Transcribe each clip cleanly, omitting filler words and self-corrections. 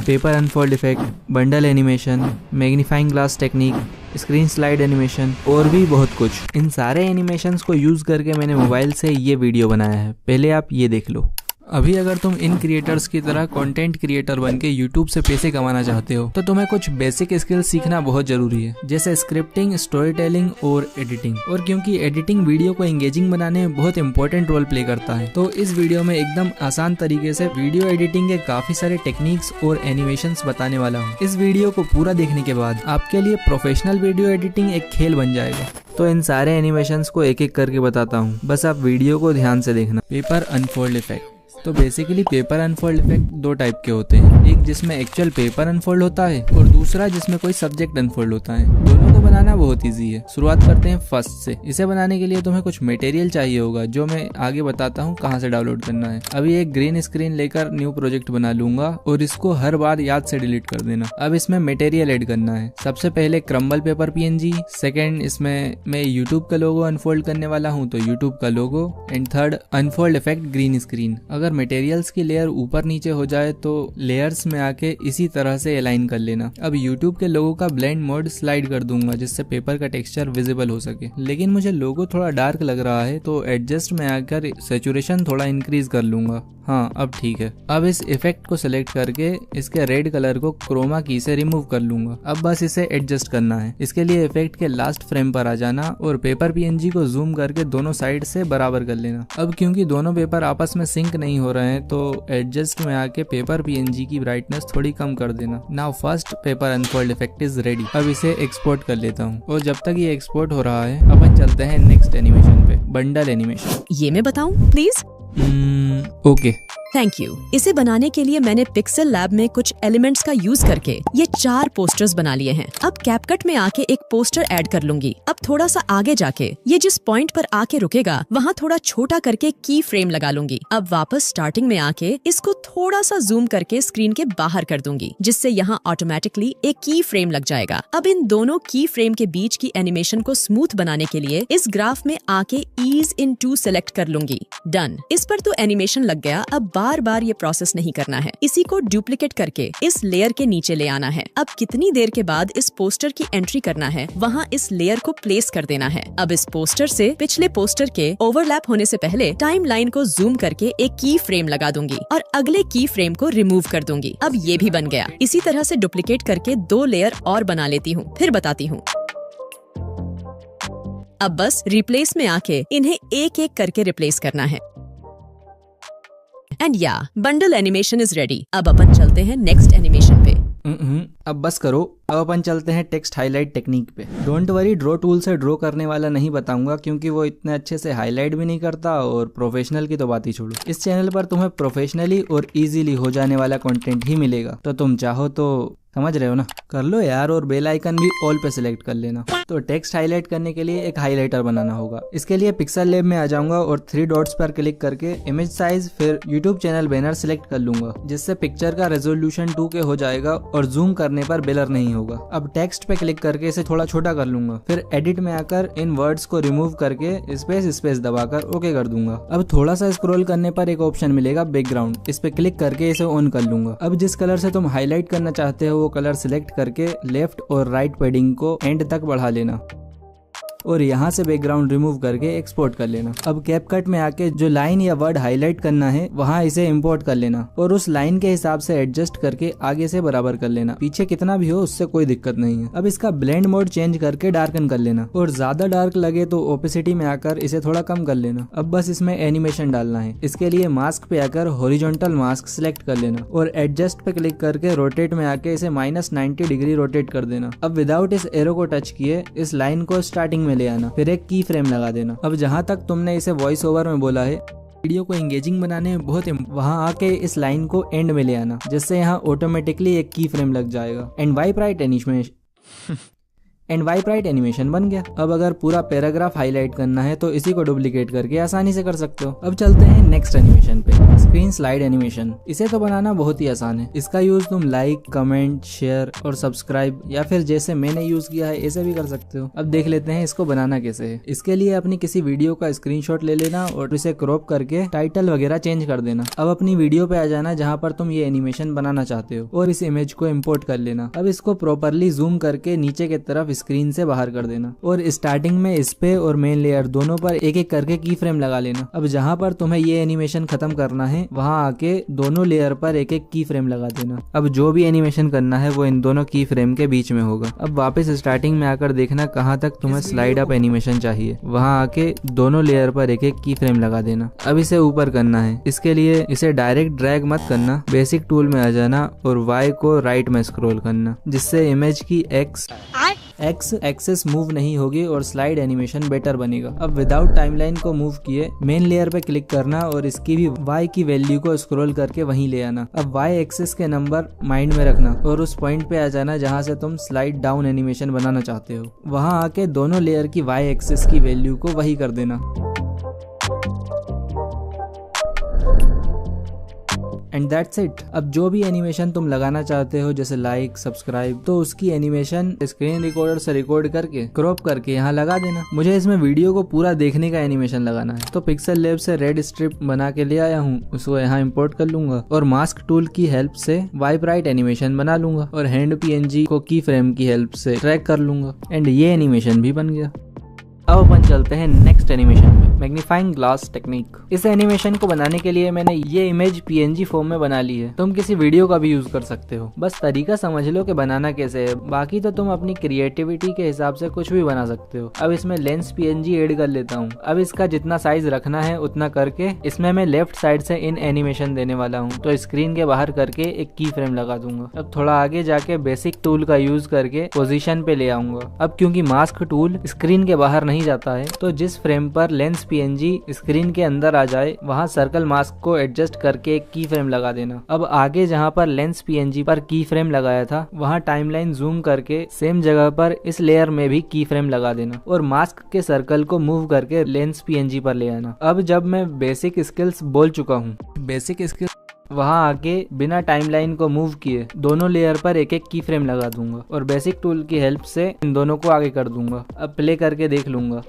Paper unfold effect, bundle animation, magnifying glass technique, screen slide animation और भी बहुत कुछ। इन सारे एनिमेशंस को यूज करके मैंने मोबाइल से ये वीडियो बनाया है, पहले आप ये देख लो। अभी अगर तुम इन क्रिएटर्स की तरह कंटेंट क्रिएटर बन के यूट्यूब से पैसे कमाना चाहते हो तो तुम्हें कुछ बेसिक स्किल्स सीखना बहुत जरूरी है, जैसे स्क्रिप्टिंग, स्टोरी टेलिंग और एडिटिंग। और क्योंकि एडिटिंग वीडियो को एंगेजिंग बनाने में बहुत इंपॉर्टेंट रोल प्ले करता है, तो इस वीडियो में एकदम आसान तरीके से वीडियो एडिटिंग के काफी सारे टेक्निक्स और एनिमेशंस बताने वाला हूँ। इस वीडियो को पूरा देखने के बाद आपके लिए प्रोफेशनल वीडियो एडिटिंग एक खेल बन जाएगा। तो इन सारे एनिमेशंस को एक एक करके बताता हूँ, बस आप वीडियो को ध्यान से देखना। Paper unfold effect. तो बेसिकली पेपर अनफोल्ड इफेक्ट दो टाइप के होते हैं, एक जिसमें एक्चुअल पेपर अनफोल्ड होता है और दूसरा जिसमें कोई सब्जेक्ट अनफोल्ड होता है। दोनों को बनाना बहुत इजी है। शुरुआत करते हैं फर्स्ट से। इसे बनाने के लिए तुम्हें कुछ मटेरियल चाहिए होगा, जो मैं आगे बताता हूँ कहाँ से डाउनलोड करना है। अभी एक ग्रीन स्क्रीन लेकर न्यू प्रोजेक्ट बना लूंगा और इसको हर बार याद से डिलीट कर देना। अब इसमें मटेरियल ऐड करना है। सबसे पहले क्रम्बल पेपर PNG, सेकेंड इसमें मैं यूट्यूब का लोगो अनफोल्ड करने वाला हूँ तो यूट्यूब का logo, and third unfold effect green screen. अगर मटेरियल्स की लेयर ऊपर नीचे हो जाए तो लेयर्स में आके इसी तरह से अलाइन कर लेना। अब यूट्यूब के लोगो का ब्लेंड मोड स्लाइड कर दूंगा जिससे पेपर का टेक्सचर विजिबल हो सके, लेकिन मुझे लोगो थोड़ा डार्क लग रहा है तो एडजस्ट में आकर सैचुरेशन थोड़ा इंक्रीज कर लूंगा। हाँ, अब ठीक है। अब इस इफेक्ट को सिलेक्ट करके इसके रेड कलर को क्रोमा की से रिमूव कर लूंगा। अब बस इसे एडजस्ट करना है। इसके लिए इफेक्ट के लास्ट फ्रेम पर आ जाना और पेपर PNG को जूम करके दोनों साइड से बराबर कर लेना। अब क्योंकि दोनों पेपर आपस में सिंक नहीं हो रहे हैं तो एडजस्ट में आके पेपर PNG की ब्राइटनेस थोड़ी कम कर देना। Now first paper unfold effect is ready. अब इसे एक्सपोर्ट कर लेता हूँ और जब तक ये एक्सपोर्ट हो रहा है अपन चलते हैं नेक्स्ट एनिमेशन पे, बंडल एनिमेशन। ये मैं बताऊं प्लीज? Okay, thank you. इसे बनाने के लिए मैंने पिक्सेल लैब में कुछ एलिमेंट्स का यूज करके ये 4 पोस्टर्स बना लिए हैं। अब कैपकट में आके एक पोस्टर ऐड कर लूंगी। अब थोड़ा सा आगे जाके ये जिस पॉइंट पर आके रुकेगा वहाँ थोड़ा छोटा करके की फ्रेम लगा लूंगी। अब वापस स्टार्टिंग में आके इसको थोड़ा सा जूम करके स्क्रीन के बाहर कर दूंगी, जिससे यहाँ ऑटोमेटिकली एक की फ्रेम लग जाएगा। अब इन दोनों की फ्रेम के बीच की एनिमेशन को स्मूथ बनाने के लिए इस ग्राफ में आके ईज इन 2 सेलेक्ट कर लूंगी। डन। इस पर तो एनिमेशन लग गया। अब बार बार ये प्रोसेस नहीं करना है। इसी को डुप्लीकेट करके इस लेयर के नीचे ले आना है। अब कितनी देर के बाद इस पोस्टर की एंट्री करना है, वहाँ इस लेयर को प्लेस कर देना है। अब इस पोस्टर से पिछले पोस्टर के ओवरलैप होने से पहले टाइम लाइन को जूम करके एक की फ्रेम लगा दूंगी और अगले की फ्रेम को रिमूव कर दूंगी। अब ये भी बन गया। इसी तरह से डुप्लीकेट करके 2 लेयर और बना लेती हूँ, फिर बताती हूँ। अब बस रिप्लेस में आके इन्हें एक एक करके रिप्लेस करना है। एंड या बंडल एनिमेशन इज रेडी। अब अपन चलते हैं नेक्स्ट एनिमेशन पे। अब बस करो, अब अपन चलते हैं टेक्स्ट हाईलाइट टेक्निक पे। डोंट वरी, ड्रॉ टूल से ड्रॉ करने वाला नहीं बताऊंगा क्योंकि वो इतने अच्छे से हाईलाइट भी नहीं करता और प्रोफेशनल की तो बात ही छोड़ो। इस चैनल पर तुम्हें प्रोफेशनली और इजीली हो जाने वाला कंटेंट ही मिलेगा, तो तुम चाहो तो समझ रहे हो ना, कर लो यार। और बेल आइकन भी ऑल पे सिलेक्ट कर लेना। तो टेक्स्ट हाईलाइट करने के लिए एक हाईलाइटर बनाना होगा। इसके लिए पिक्सेल लैब में आ जाऊंगा और 3 डॉट्स पर क्लिक करके इमेज साइज फिर यूट्यूब चैनल बैनर सिलेक्ट कर लूंगा, जिससे पिक्चर का रेजोल्यूशन 2K हो जाएगा और जूम करने पर ब्लर नहीं होगा। अब टेक्स्ट पे क्लिक करके इसे थोड़ा छोटा कर लूंगा, फिर एडिट में आकर इन वर्ड्स को रिमूव करके स्पेस दबाकर ओके कर दूंगा। अब थोड़ा सा स्क्रॉल करने पर एक ऑप्शन मिलेगा बैकग्राउंड, इस पे क्लिक करके इसे ऑन कर लूंगा। अब जिस कलर से तुम हाईलाइट करना चाहते हो वो कलर सिलेक्ट करके लेफ्ट और राइट पैडिंग को एंड तक बढ़ा लेना और यहाँ से बैकग्राउंड रिमूव करके एक्सपोर्ट कर लेना। अब कैपकट में आके जो लाइन या वर्ड हाईलाइट करना है वहाँ इसे इंपोर्ट कर लेना और उस लाइन के हिसाब से एडजस्ट करके आगे से बराबर कर लेना। पीछे कितना भी हो उससे कोई दिक्कत नहीं है। अब इसका ब्लेंड मोड चेंज करके डार्कन कर लेना और ज्यादा डार्क लगे तो ओपेसिटी में आकर इसे थोड़ा कम कर लेना। अब बस इसमें एनिमेशन डालना है। इसके लिए मास्क पे आकर हॉरिजॉन्टल मास्क सिलेक्ट कर लेना और एडजस्ट पे क्लिक करके रोटेट में आके इसे -90 डिग्री रोटेट कर देना। अब विदाउट इस एरो को टच किए इस लाइन को स्टार्टिंग में ले आना, फिर एक की फ्रेम लगा देना। अब जहां तक तुमने इसे वॉइस ओवर में बोला है, वीडियो को एंगेजिंग बनाने में बहुत वहां आके इस लाइन को एंड में ले आना, जिससे यहाँ ऑटोमेटिकली एक की फ्रेम लग जाएगा। एंड वाइप राइट एनिमेशन बन गया। अब अगर पूरा पैराग्राफ हाईलाइट करना है तो इसी को डुप्लीकेट करके आसानी से कर सकते हो। अब चलते हैं नेक्स्ट एनिमेशन पे। Screen slide animation. इसे तो बनाना बहुत ही आसान है। इसका यूज तुम लाइक, कमेंट, शेयर और सब्सक्राइब या फिर जैसे मैंने यूज किया है ऐसे भी कर सकते हो। अब देख लेते हैं इसको बनाना कैसे है। इसके लिए अपनी किसी वीडियो का स्क्रीनशॉट ले लेना और इसे क्रॉप करके टाइटल वगैरह चेंज कर देना। अब अपनी वीडियो पे आ जाना जहाँ पर तुम ये एनिमेशन बनाना चाहते हो और इस इमेज को इम्पोर्ट कर लेना। अब इसको प्रॉपरली जूम करके नीचे की तरफ स्क्रीन से बाहर कर देना और स्टार्टिंग में इस पे और मेन लेयर दोनों पर एक एक करके की फ्रेम लगा लेना। अब जहाँ पर तुम्हें ये एनिमेशन खत्म करना है वहाँ आके दोनों लेयर पर एक एक की फ्रेम लगा देना। अब जो भी एनिमेशन करना है वो इन दोनों की फ्रेम के बीच में होगा। अब वापस स्टार्टिंग में आकर देखना कहाँ तक तुम्हें स्लाइड अप एनिमेशन चाहिए, वहाँ आके दोनों लेयर पर एक एक की फ्रेम लगा देना। अब इसे ऊपर करना है। इसके लिए इसे डायरेक्ट ड्रैग मत करना, बेसिक टूल में आ जाना और Y को राइट में स्क्रॉल करना, जिससे इमेज की X एक्सेस मूव नहीं होगी और स्लाइड एनिमेशन बेटर बनेगा। अब विदाउट टाइमलाइन को मूव किए मेन लेयर पे क्लिक करना और इसकी भी Y की वैल्यू को स्क्रॉल करके वहीं ले आना। अब Y एक्सेस के नंबर माइंड में रखना और उस पॉइंट पे आ जाना जहां से तुम स्लाइड डाउन एनिमेशन बनाना चाहते हो। वहां आके दोनों लेयर की Y एक्सेस की वैल्यू को वही कर देना। And that's it. अब जो भी एनिमेशन तुम लगाना चाहते हो जैसे लाइक, सब्सक्राइब, तो उसकी एनिमेशन स्क्रीन रिकॉर्डर से रिकॉर्ड करके क्रॉप करके यहाँ लगा देना। मुझे इसमें वीडियो को पूरा देखने का एनिमेशन लगाना है तो पिक्सल लैब से रेड स्ट्रिप बना के ले आया हूँ, उसको यहाँ इंपोर्ट कर लूंगा और मास्क टूल की हेल्प से वाइप राइट एनिमेशन बना लूंगा और हैंड PNG को की फ्रेम की हेल्प से ट्रैक कर लूंगा एंड ये एनिमेशन भी बन गया। अब अपन चलते हैं नेक्स्ट एनिमेशन पे, मैग्नीफाइंग ग्लास टेक्निक। इस एनिमेशन को बनाने के लिए मैंने ये इमेज PNG फॉर्म में बना ली है। तुम किसी वीडियो का भी यूज कर सकते हो, बस तरीका समझ लो कि बनाना कैसे है। बाकी तो तुम अपनी क्रिएटिविटी के हिसाब से कुछ भी बना सकते हो। अब इसमें लेंस PNG ऐड कर लेता हूँ। अब इसका जितना साइज रखना है उतना करके इसमें मैं लेफ्ट साइड से इन एनिमेशन देने वाला हूँ, तो स्क्रीन के बाहर करके एक की फ्रेम लगा दूंगा। अब थोड़ा आगे जाके बेसिक टूल का यूज करके पोजीशन पे ले आऊंगा। अब क्योंकि मास्क टूल स्क्रीन के बाहर नहीं जाता है तो जिस फ्रेम पर लेंस PNG स्क्रीन के अंदर आ जाए वहां सर्कल मास्क को एडजस्ट करके एक की फ्रेम लगा देना। अब आगे जहां पर लेंस PNG पर की फ्रेम लगाया था वहां टाइमलाइन जूम करके सेम जगह पर इस लेयर में भी की फ्रेम लगा देना और मास्क के सर्कल को मूव करके लेंस PNG पर ले आना। अब जब मैं बेसिक स्किल्स बोल चुका हूँ, बेसिक स्किल वहां आके बिना टाइमलाइन को मूव किए दोनों लेयर पर एक एक की फ्रेम लगा दूंगा और बेसिक टूल की हेल्प से इन दोनों को आगे कर दूंगा। अब प्ले करके देख लूंगा।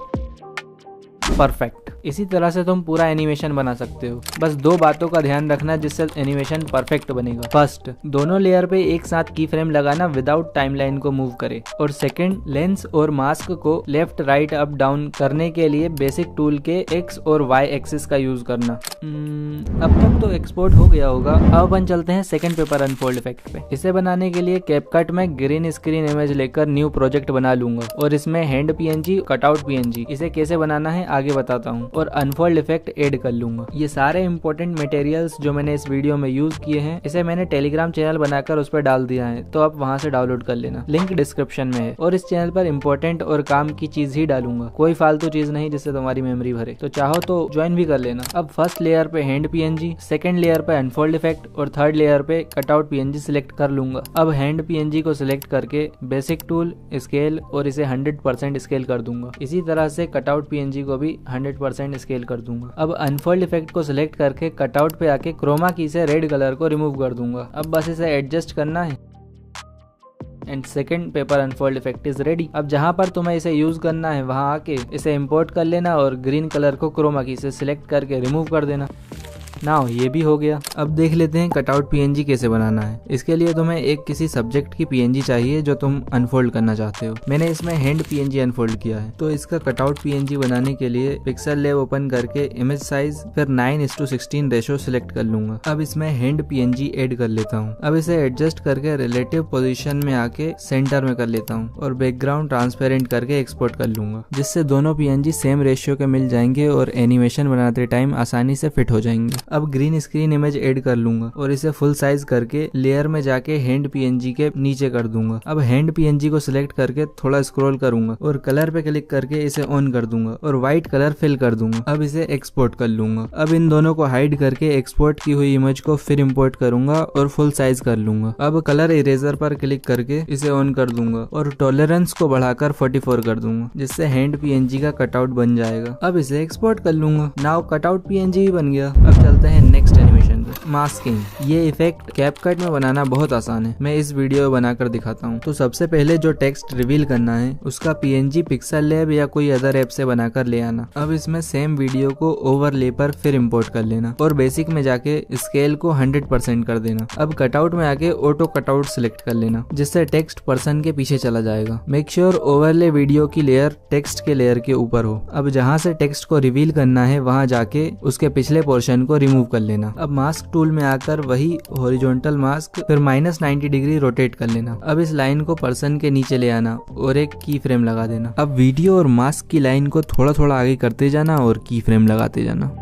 परफेक्ट। इसी तरह से तुम पूरा एनिमेशन बना सकते हो। बस दो बातों का ध्यान रखना जिससे एनिमेशन परफेक्ट बनेगा। फर्स्ट, दोनों लेयर पे एक साथ की फ्रेम लगाना विदाउट टाइमलाइन को मूव करे और सेकंड, लेंस और मास्क को लेफ्ट राइट अप डाउन करने के लिए बेसिक टूल के X और Y एक्सिस का यूज करना। अब तक तो एक्सपोर्ट हो गया होगा। अब अपन चलते हैं सेकंड पेपर अनफोल्ड इफेक्ट पे। इसे बनाने के लिए कैपकट में ग्रीन स्क्रीन इमेज लेकर न्यू प्रोजेक्ट बना लूंगा और इसमें हैंड PNG, कटआउट PNG, इसे कैसे बनाना है आगे बताता हूँ और अनफोल्ड इफेक्ट ऐड कर लूंगा। ये सारे इंपॉर्टेंट मटेरियल्स जो मैंने इस वीडियो में यूज किए हैं इसे मैंने टेलीग्राम चैनल बनाकर उस पर डाल दिया है, तो आप वहां से डाउनलोड कर लेना। लिंक डिस्क्रिप्शन में है और इस चैनल पर इंपॉर्टेंट और काम की चीज ही डालूंगा, कोई फालतू चीज नहीं जिससे तुम्हारी मेमोरी भरे। तो चाहो तो ज्वाइन भी कर लेना। अब फर्स्ट लेयर पे हैंड PNG, सेकंड लेयर पे अनफोल्ड इफेक्ट और थर्ड लेयर पे कटआउट PNG सिलेक्ट कर लूंगा। अब हैंड PNG को सिलेक्ट करके बेसिक टूल, स्केल और इसे 100% स्केल कर दूंगा। इसी तरह से कटआउट PNG को भी 100% स्केल कर दूंगा। अब अनफोल्ड इफेक्ट को सिलेक्ट करके कटआउट पे आके क्रोमा की से रेड कलर को रिमूव कर दूंगा। अब बस इसे एडजस्ट करना है and second paper unfold effect is ready. अब जहां पर तुम्हें इसे यूज करना है वहां आके इसे इंपोर्ट कर लेना और ग्रीन कलर को क्रोमा की से सिलेक्ट करके रिमूव कर देना। नाउ ये भी हो गया। अब देख लेते हैं कटआउट PNG कैसे बनाना है। इसके लिए तुम्हें एक किसी सब्जेक्ट की PNG चाहिए जो तुम अनफोल्ड करना चाहते हो। मैंने इसमें हैंड PNG अनफोल्ड किया है, तो इसका कटआउट PNG बनाने के लिए पिक्सल लैब ओपन करके इमेज साइज फिर 9:16 रेशो सिलेक्ट कर लूंगा। अब इसमें हैंड PNG ऐड कर लेता हूँ। अब इसे एडजस्ट करके रिलेटिव पोजीशन में आके सेंटर में कर लेता हूँ और बैकग्राउंड ट्रांसपेरेंट करके एक्सपोर्ट कर लूंगा, जिससे दोनों PNG सेम रेशियो के मिल जाएंगे और एनिमेशन बनाते टाइम आसानी से फिट हो जाएंगे। अब ग्रीन स्क्रीन इमेज ऐड कर लूंगा और इसे फुल साइज करके लेयर में जाके हैंड PNG के नीचे कर दूंगा। अब हैंड PNG को सिलेक्ट करके थोड़ा स्क्रॉल करूंगा और कलर पे क्लिक करके इसे ऑन कर दूंगा और व्हाइट कलर फिल कर दूंगा। अब इसे एक्सपोर्ट कर लूंगा। अब इन दोनों को हाइड करके एक्सपोर्ट की हुई इमेज को फिर इम्पोर्ट करूंगा और फुल साइज कर लूंगा। अब कलर इरेजर पर क्लिक करके इसे ऑन कर दूंगा और टॉलरेंस को बढ़ाकर 44 कर दूंगा, जिससे हैंड PNG का कटआउट बन जाएगा। अब इसे एक्सपोर्ट कर लूंगा। नाउ कटआउट PNG भी बन गया। अब चलते हैं नेक्स्ट एनिमेशन। जाएंगे। मास्किंग, ये इफेक्ट कैपकट में बनाना बहुत आसान है, मैं इस वीडियो बनाकर दिखाता हूँ। तो सबसे पहले जो टेक्स्ट रिवील करना है उसका PNG पिक्सल लैब या कोई अदर ऐप से बनाकर ले आना। अब इसमें सेम वीडियो को ओवरले पर फिर इंपोर्ट कर लेना और बेसिक में जाके स्केल को 100% कर देना। अब कटआउट में आके ऑटो कटआउट सिलेक्ट कर लेना, जिससे टेक्स्ट पर्सन के पीछे चला जाएगा। मेक श्योर ओवरले वीडियो की लेयर टेक्स्ट के लेयर के ऊपर हो। अब जहाँ से टेक्स्ट को रिवील करना है वहाँ जाके उसके पिछले पोर्शन को रिमूव कर लेना। अब मास्क टूल में आकर वही हॉरिजॉन्टल मास्क फिर -90 डिग्री रोटेट कर लेना। अब इस लाइन को पर्सन के नीचे ले आना और एक की फ्रेम लगा देना। अब वीडियो और मास्क की लाइन को थोड़ा थोड़ा आगे करते जाना और की फ्रेम लगाते जाना।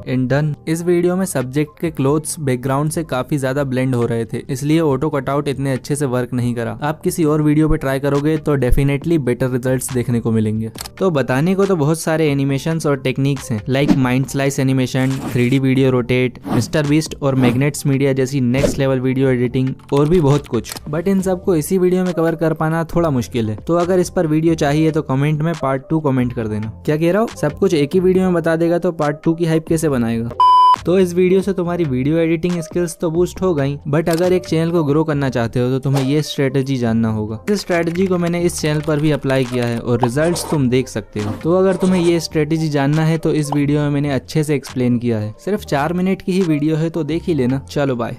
And done. इस वीडियो में सब्जेक्ट के क्लोथ्स बैकग्राउंड से काफी ज्यादा ब्लेंड हो रहे थे, इसलिए ऑटो कटआउट इतने अच्छे से वर्क नहीं करा। आप किसी और वीडियो पे ट्राई करोगे तो डेफिनेटली बेटर रिजल्ट्स देखने को मिलेंगे। तो बताने को तो बहुत सारे एनिमेशंस और टेक्निक्स हैं, like mind slice animation, 3D video rotate, mister beast और मैग्नेट्स मीडिया जैसी नेक्स्ट लेवल वीडियो एडिटिंग और भी बहुत कुछ, बट इन सबको इसी वीडियो में कवर कर पाना थोड़ा मुश्किल है। तो अगर इस पर वीडियो चाहिए तो कमेंट में पार्ट 2 कमेंट कर देना। क्या कह रहा हूँ, सब कुछ एक ही वीडियो में बता देगा तो पार्ट 2 की हाइप कैसे बनाएगा। तो इस वीडियो से तुम्हारी वीडियो एडिटिंग स्किल्स तो बूस्ट हो गई, बट अगर एक चैनल को ग्रो करना चाहते हो तो तुम्हें ये स्ट्रेटेजी जानना होगा। इस स्ट्रेटेजी को मैंने इस चैनल पर भी अप्लाई किया है और रिजल्ट्स तुम देख सकते हो। तो अगर तुम्हें ये स्ट्रेटेजी जानना है तो इस वीडियो में मैंने अच्छे से एक्सप्लेन किया है। सिर्फ 4 मिनट की ही वीडियो है तो देख ही लेना। चलो बाय।